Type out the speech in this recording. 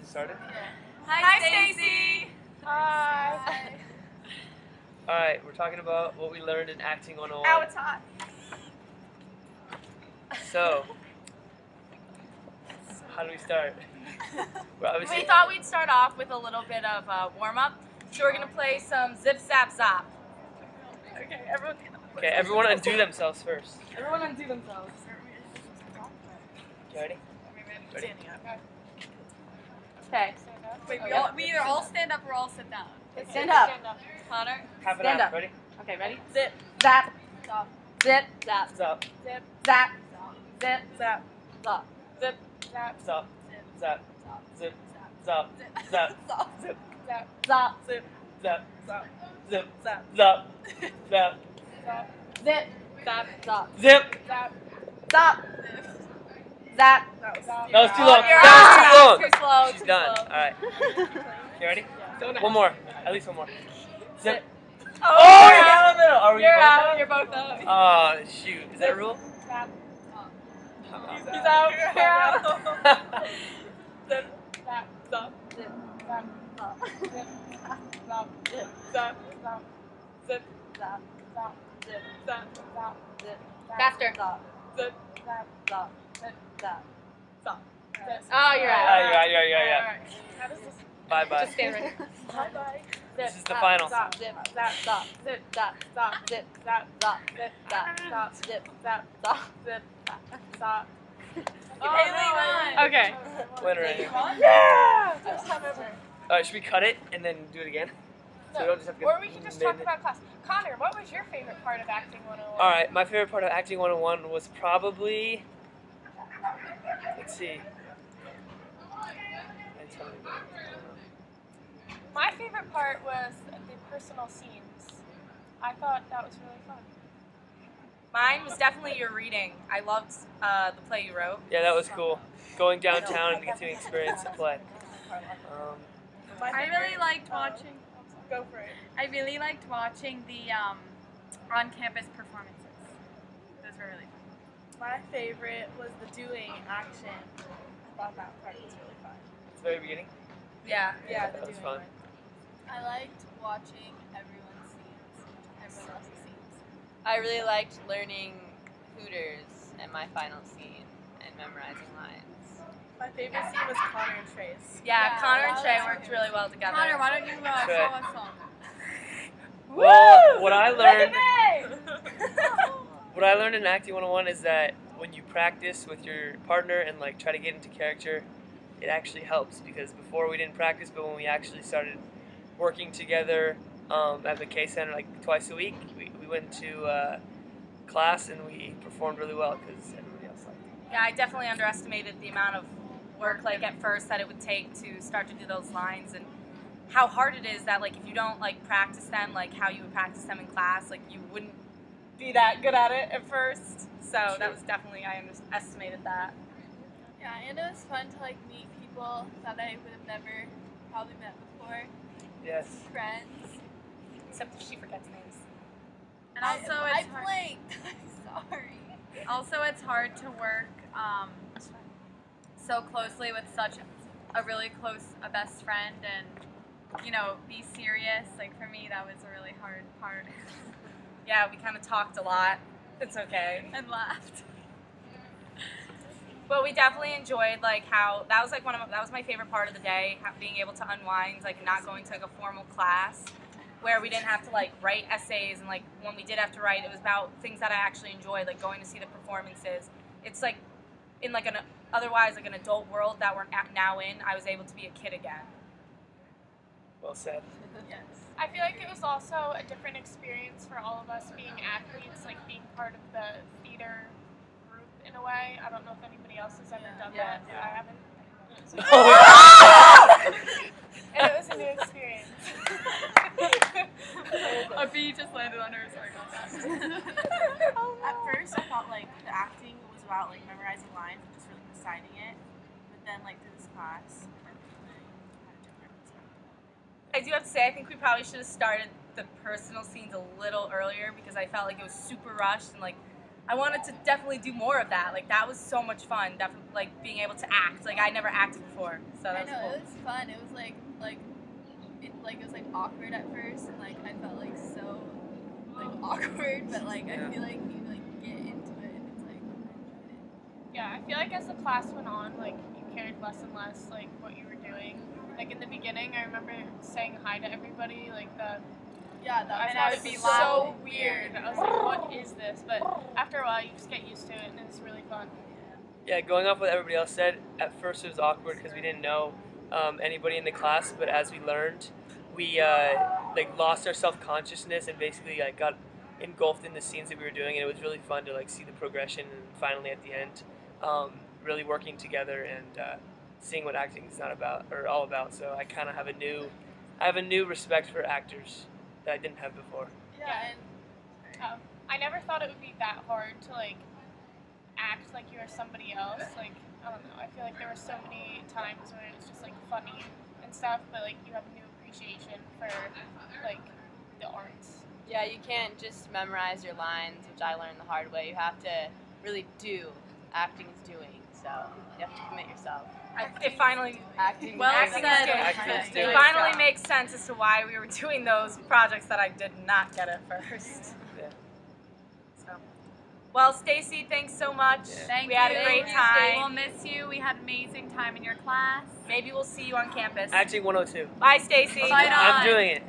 Is it started? Hi, Stacy. Hi. Alright, we're talking about what we learned in Acting 101. Ow, it's hot. So, how do we start? We thought we'd start off with a little bit of warm-up. So we're going to play some Zip Zap Zop. Okay, everyone undo themselves first. Everyone undo themselves. You ready? Ready? Standing up. Okay. Wait, we either all stand up or all sit down. Stand up. Connor? Half and Stand half. up. Ready? Okay, ready? Zip. Zap. Zop. Zip. Zap. Zap. Zip. Zap. Zip. Zip. Zap. Zop. Zip. Zap. Zap. Zip. Zap. Zop. Zip. Zap. Zap. Zop. Zip. Zap. Zop. Zip. Zap. Zop. Zip. Zap. Zap. Zap. Zop. Zip. Zap. Zop. Zip. Zap. Zop. Zip. Zap. That was too long. You're That was too long. Too slow. She's too done. slow. Alright. You ready? Yeah. One more. At least one more. Zip. Oh, You're out of the middle. Are we You're both out. You're both out. Oh, shoot. Is that a rule? Zap. He's out. You're out. Zip. Zap. Zop. Zip. Zap. Zop. Zip. Zop. Zip. Zap. Zop. Zip. Zap. Zop. Zip. Zap. Zop. Zip. Zap. Faster. Zop. Zip. Zap. Zop. Zip. Zap. Zop. Zip. Oh, you're out. Yeah. How does this? Bye-bye. Just stand right. Bye-bye. This is the final. Zap. Zip. Zap. Zop. Zip. Zap. Zop. Zip. Zap. Zop. Zip. Zap. Zop. Zip. Zap. Zop. Zip. Zop. Haley no. Okay. Winner right here. Yeah! First time ever. Alright, should we cut it and then do it again? So we don't just have to Or we can just talk minute. about class. Connor, what was your favorite part of Acting 101? Alright, my favorite part of Acting 101 was probably... Let's see. My favorite part was the personal scenes. I thought that was really fun. Mine was definitely your reading. I loved the play you wrote. Yeah, that was cool. Going downtown and getting to experience the play. I really liked watching. Go for it. I really liked watching the on-campus performances. Those were really fun. My favorite was the doing action. I thought that part was really fun. At the very beginning? Yeah. Yeah, that the was doing fun. one. I liked watching everyone's scenes, everyone else's scenes. I really liked learning Hooters and my final scene and memorizing lines. My favorite scene was Connor and Trey's. Yeah, Connor and that Trey was worked good. really well together. Connor, why don't you Trey. show us some? Well, what I learned... Look What I learned in Acting 101 is that when you practice with your partner and like try to get into character, it actually helps, because before we didn't practice, but when we actually started working together at the K Center like twice a week, we went to class and we performed really well because everybody else liked it. Yeah, I definitely underestimated the amount of work, like at first, that it would take to start to do those lines, and how hard it is that like if you don't like practice them like how you would practice them in class, like you wouldn't be that good at it at first. So that was definitely, I underestimated that. Yeah, and it was fun to like meet people that I would have never probably met before. Yes. Friends. Except if she forgets names. And also, I it's hard. blanked. I'm sorry. Also, it's hard to work so closely with such a really close best friend, and be serious. Like for me, that was a really hard part. Yeah, we kind of talked a lot. It's okay. And laughed. But we definitely enjoyed like how that was like that was my favorite part of the day, being able to unwind, like not going to like a formal class where we didn't have to like write essays, and like when we did have to write, it was about things that I actually enjoyed, like going to see the performances. It's like in like an otherwise like an adult world that we're now in, I was able to be a kid again. Well said. Yes. I feel like it was also a different experience for all of us being athletes, like being part of the theater group in a way. I don't know if anybody else has ever done that. I haven't. And it was a new experience. A bee just landed on her. Sorry about that. At first, I thought like the acting was about like memorizing lines and just really reciting it, but then like through this class, I really had a different perspective. I do have to say, I think we probably should have started the personal scenes a little earlier, because I felt like it was super rushed, and like I wanted to definitely do more of that. Like that was so much fun. Definitely, like being able to act. Like I never acted before, so I that was know, cool. it was fun. It was it was like awkward at first, and like I felt like so like awkward, but like I feel like you like get into it, and it's like I enjoyed it. Yeah, I feel like as the class went on, like you cared less and less like what you were doing. Like in the beginning, I remember saying hi to everybody. Like Yeah, that I was thought would it be was loud. so weird. I was like, what is this? But after a while, you just get used to it, and it's really fun. Yeah, going off what everybody else said, at first it was awkward because we didn't know anybody in the class, but as we learned, we like lost our self consciousness and basically like got engulfed in the scenes that we were doing, and it was really fun to like see the progression and finally at the end, really working together and seeing what acting is not about or all about. So I kind of have a new respect for actors that I didn't have before. Yeah, and I never thought it would be that hard to like act like you're somebody else. Like I don't know. I feel like there were so many times where it was just like funny and stuff, but like you have a new appreciation for like the arts. Yeah, you can't just memorize your lines, which I learned the hard way. You have to really do. Acting is doing, so you have to commit yourself. It finally, Acting. Well acting said. is good. Acting is It good. finally makes sense as to why we were doing those projects that I did not get at first. Yeah. So, well, Stacy, thanks so much. Yeah. Thank We had you. a great We'll time. miss you. We had amazing time in your class. Maybe we'll see you on campus. Acting 102. Bye, Stacy. Bye, I'm on. doing it.